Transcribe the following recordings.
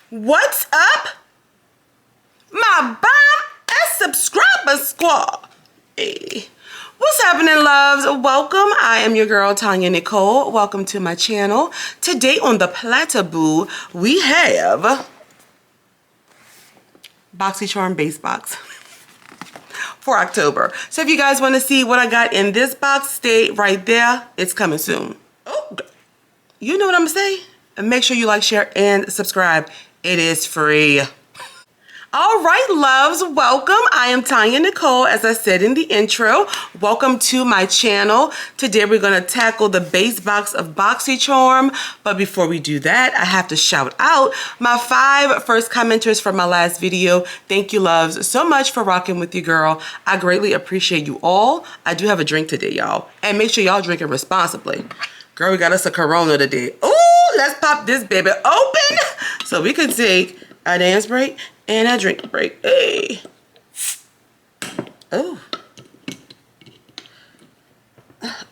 What's up, my bomb and subscriber squad? Hey. What's happening, loves? Welcome. I am your girl, Tonyanicole. Welcome to my channel. Today on the platter, boo, we have Boxycharm base box for October. So if you guys want to see what I got in this box, stay right there. It's coming soon. Oh, you know what I'm gonna say? And make sure you like, share, and subscribe. It is free. All right, loves, welcome. I am Tonyanicole, as I said in the intro. Welcome to my channel. Today we're gonna tackle the base box of Boxycharm. But before we do that, I have to shout out my 5 first commenters from my last video. Thank you, loves, so much for rocking with your girl. I greatly appreciate you all. I do have a drink today, y'all. And make sure y'all drink it responsibly. Girl, we got us a Corona today. Ooh, let's pop this baby open so we can take a dance break and a drink break. Hey. Oh.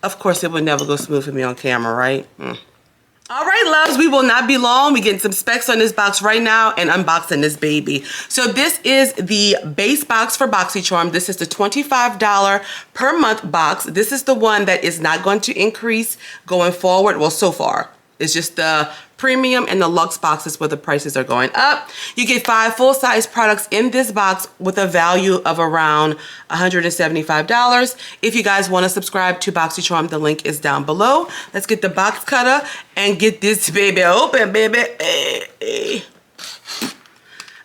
Of course, it would never go smooth for me on camera, right? All right, loves, we will not be long. We're getting some specs on this box right now and unboxing this baby. So this is the base box for Boxycharm. This is the $25 per month box. This is the one that is not going to increase going forward. Well, so far. It's just the premium and the luxe boxes where the prices are going up. You get 5 full-size products in this box with a value of around $175. If you guys want to subscribe to Boxycharm, the link is down below. Let's get the box cutter and get this baby open, baby.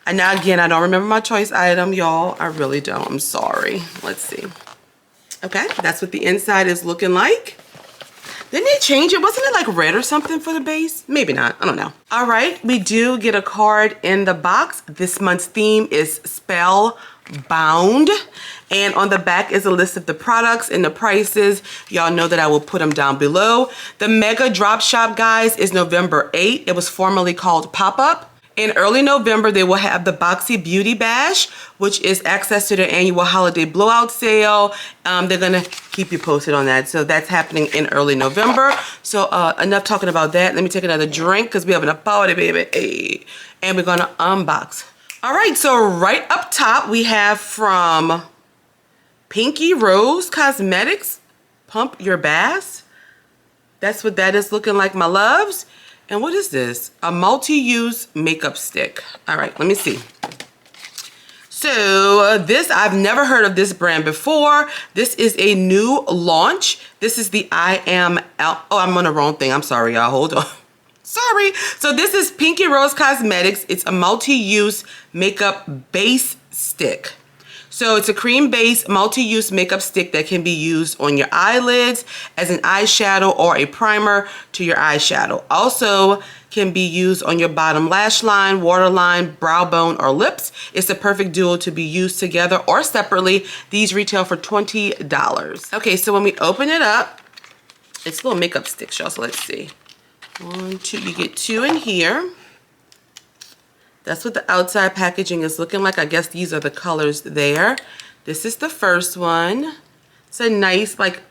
And now again, I don't remember my choice item, y'all. I really don't. I'm sorry. Let's see. Okay, that's what the inside is looking like. Didn't they change it? Wasn't it like red or something for the base? Maybe not. I don't know. All right, we do get a card in the box. This month's theme is Spellbound. And on the back is a list of the products and the prices. Y'all know that I will put them down below. The Mega Drop Shop, guys, is November 8th. It was formerly called Pop-Up. In early November, they will have the Boxy Beauty Bash, which is access to their annual holiday blowout sale. They're gonna keep you posted on that. So that's happening in early November. So enough talking about that. Let me take another drink because we're having a party, baby. Hey. And we're gonna unbox. All right, so right up top, we have from Pinky Rose Cosmetics, Pump Your Bass. That's what that is looking like, my loves. And what is this? A multi-use makeup stick. All right, let me see. So this, I've never heard of this brand before. This is a new launch. This is the I'm on the wrong thing. I'm sorry, y'all. Hold on. Sorry. So this is Pinky Rose Cosmetics. It's a multi-use makeup base stick. So it's a cream-based multi-use makeup stick that can be used on your eyelids as an eyeshadow or a primer to your eyeshadow. Also can be used on your bottom lash line, waterline, brow bone, or lips. It's the perfect duo to be used together or separately. These retail for $20. Okay, so when we open it up, it's little makeup sticks, y'all, so let's see. 1, 2, you get 2 in here. That's what the outside packaging is looking like. I guess these are the colors there. This is the first one. It's a nice like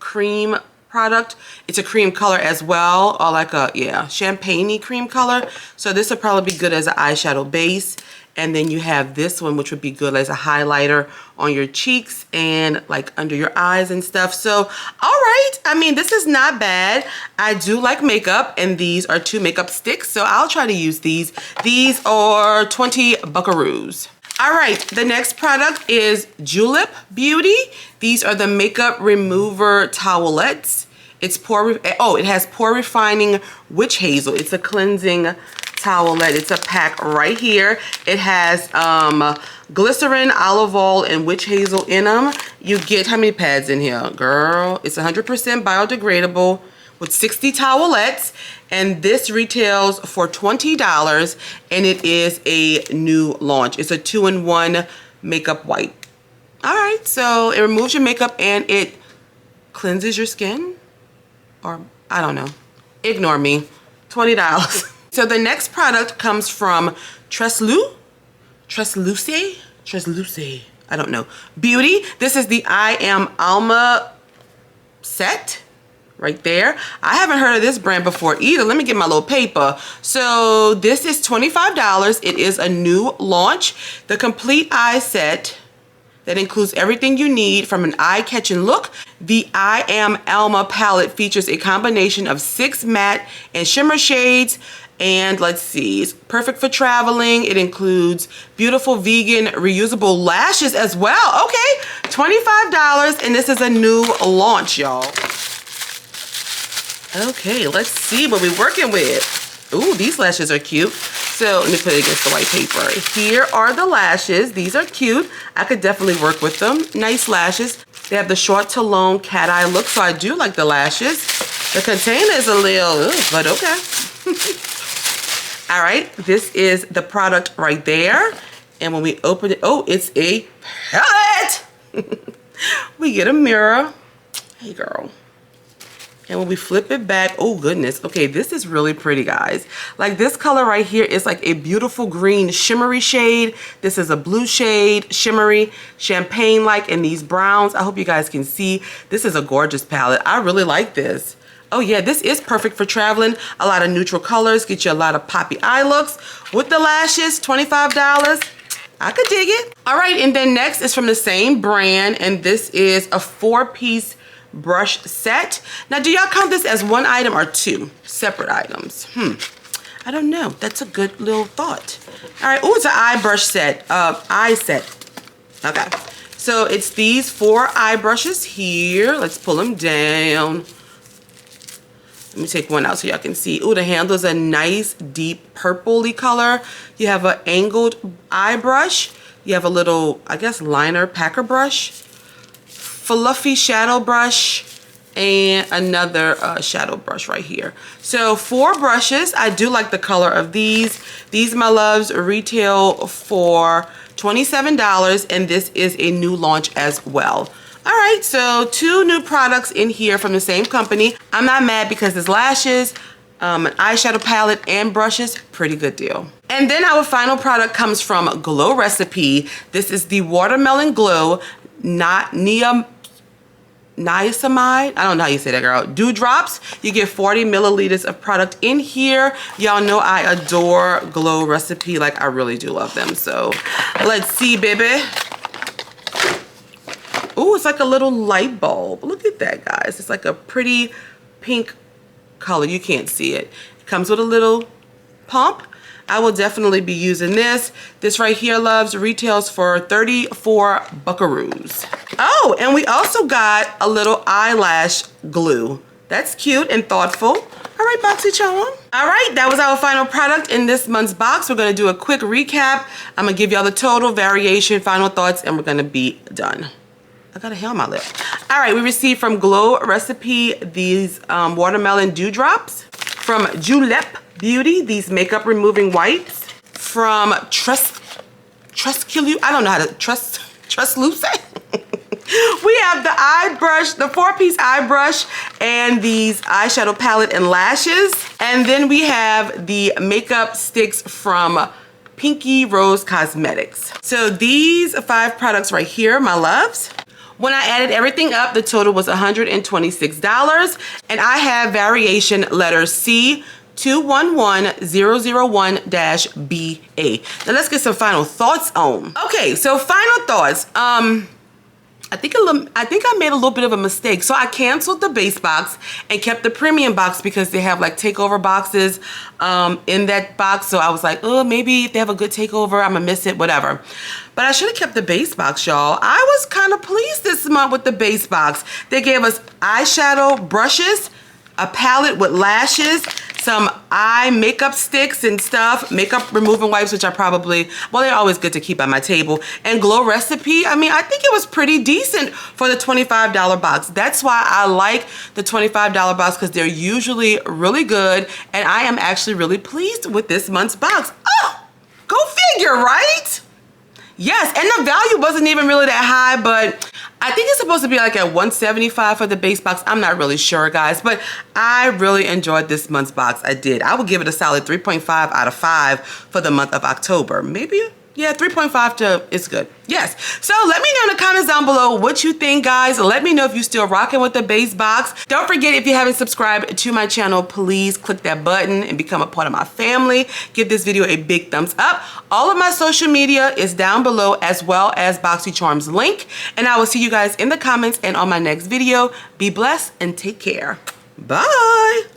cream product. It's a cream color as well, or like a, yeah, champagne-y cream color. So this would probably be good as an eyeshadow base. And then you have this one, which would be good as a highlighter on your cheeks and like under your eyes and stuff. So, all right. I mean, this is not bad. I do like makeup, and these are 2 makeup sticks. So I'll try to use these. These are 20 buckaroos. All right. The next product is Julep Beauty. These are the makeup remover towelettes. It's it has pore refining witch hazel. It's a cleansing towelette. It's a pack right here. It has glycerin, olive oil, and witch hazel in them. You get how many pads in here, girl? It's 100% biodegradable with 60 towelettes, and this retails for $20, and it is a new launch. It's a 2-in-1 makeup wipe. All right, so it removes your makeup and it cleanses your skin, or I don't know. Ignore me. $20. So the next product comes from Tresluce, I don't know, Beauty. This is the I Am Alma set. right there. I haven't heard of this brand before either. Let me get my little paper. So this is $25. It is a new launch. The complete eye set that includes everything you need from an eye-catching look. The I Am Alma palette features a combination of 6 matte and shimmer shades. And let's see, it's perfect for traveling. It includes beautiful vegan reusable lashes as well. Okay, $25, and this is a new launch, y'all. Okay, let's see what we're working with. Ooh, these lashes are cute. So let me put it against the white paper. Here are the lashes. These are cute. I could definitely work with them. Nice lashes. They have the short to long cat eye look, so I do like the lashes. The container is a little, but okay. All right, this is the product right there. And when we open it, oh, it's a palette. We get a mirror. Hey, girl. And when we flip it back, oh goodness, okay, this is really pretty, guys. Like this color right here is like a beautiful green shimmery shade. This is a blue shade, shimmery, champagne-like, and these browns. I hope you guys can see. This is a gorgeous palette. I really like this. Oh yeah, this is perfect for traveling. A lot of neutral colors, get you a lot of poppy eye looks. With the lashes, $25. I could dig it. All right, and then next is from the same brand, and this is a 4-piece brush set. Now, do y'all count this as one item or 2 separate items? I don't know. That's a good little thought. All right. Oh, it's an eye brush set. Eye set. Okay. So it's these 4 eye brushes here. Let's pull them down. Let me take one out so y'all can see. Oh, the handle is a nice deep purpley color. You have an angled eye brush. You have a little, I guess, liner packer brush. Fluffy shadow brush, and another shadow brush right here. So 4 brushes. I do like the color of these. These, my loves, retail for $27, and this is a new launch as well. All right, so 2 new products in here from the same company. I'm not mad because there's lashes, an eyeshadow palette, and brushes. Pretty good deal. And then our final product comes from Glow Recipe. This is the Watermelon Glow niacinamide. I don't know how you say that, girl. Dewdrops. You get 40 milliliters of product in here. Y'all know I adore Glow Recipe. Like, I really do love them. So let's see, baby. Oh, it's like a little light bulb. Look at that, guys. It's like a pretty pink color. You can't see it. It comes with a little pump. I will definitely be using this. This right here, loves, retails for 34 buckaroos. Oh, and we also got a little eyelash glue. That's cute and thoughtful. All right, Boxycharm. All right, that was our final product in this month's box. We're gonna do a quick recap. I'm gonna give y'all the total, variation, final thoughts, and we're gonna be done. I got a hair on my lip. All right, we received from Glow Recipe these watermelon dewdrops. From Julep Beauty, these makeup removing wipes. From Trustluce, I don't know how to, Trustluce. We have the eye brush, the 4-piece eye brush, and these eyeshadow palette and lashes. And then we have the makeup sticks from Pinky Rose Cosmetics. So these 5 products right here, my loves. When I added everything up, the total was $126, and I have variation letter C211001-BA. Now let's get some final thoughts on. Okay, so final thoughts. I think I made a little bit of a mistake. So I canceled the base box and kept the premium box because they have like takeover boxes in that box. So I was like, oh, maybe if they have a good takeover, I'm gonna miss it, whatever. But I should have kept the base box, y'all. I was kind of pleased this month with the base box. They gave us eyeshadow brushes, a palette with lashes, some eye makeup sticks and stuff, makeup removing wipes, which I probably, well, they're always good to keep on my table, and Glow Recipe. I mean, I think it was pretty decent for the $25 box. That's why I like the $25 box, because they're usually really good, and I am actually really pleased with this month's box. Oh, go figure, right? Yes, and the value wasn't even really that high, but I think it's supposed to be like at $175 for the base box. I'm not really sure, guys, but I really enjoyed this month's box. I did. I would give it a solid 3.5 out of 5 for the month of October. Maybe Yeah, 3.5 to, it's good. Yes. So let me know in the comments down below what you think, guys. Let me know if you're still rocking with the base box. Don't forget, if you haven't subscribed to my channel, please click that button and become a part of my family. Give this video a big thumbs up. All of my social media is down below, as well as Boxycharm's link. And I will see you guys in the comments and on my next video. Be blessed and take care. Bye.